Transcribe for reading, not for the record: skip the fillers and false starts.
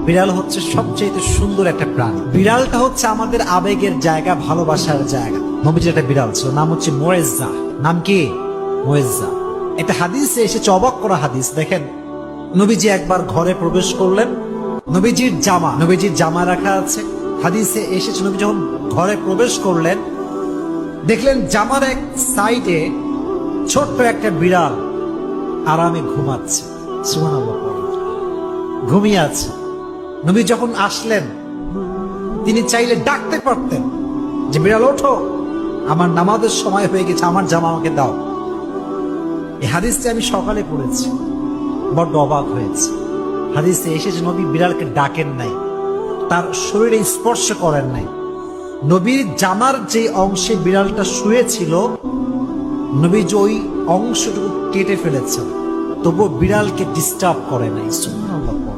বিড়াল হচ্ছে সবচেয়ে সুন্দর একটা প্রাণী। বিড়ালটা হচ্ছে আমাদের আবেগের জায়গা, ভালোবাসার জায়গা। নবীজির একটা বিড়াল ছিল, নাম হচ্ছে মোয়েজ্জা। নাম কি? মোয়েজ্জা। একটা হাদিসে এসেছে, অবাক করা হাদিস। দেখেন, নবীজি একবার ঘরে প্রবেশ করলেন, নবীজির জামা রাখা আছে। হাদিসে এসেছে, নবী যখন ঘরে প্রবেশ করলেন, দেখলেন জামার এক সাইডে ছোট্ট একটা বিড়াল আরামে ঘুমাচ্ছে। সুবহানাল্লাহ, ঘুমিয়ে আছে। নবী যখন আসলেন, তিনি চাইলে ডাকতে পারতেন যে বিড়াল ওঠো, আমার নামাজের সময় হয়ে গেছে, আমার জামা আমাকে দাও। এই হাদিসটি আমি সকালে পড়েছি, বড্ড অবাক হয়েছে। হাদিসে এসেছে নবী বিড়ালকে ডাকেন নাই, তার শরীরে স্পর্শ করেন নাই। নবীর জামার যে অংশে বিড়ালটা শুয়েছিল, নবী যে ওই অংশটুকু কেটে ফেলেছেন, তবুও বিড়ালকে ডিস্টার্ব করে নাই। সুবহানাল্লাহ।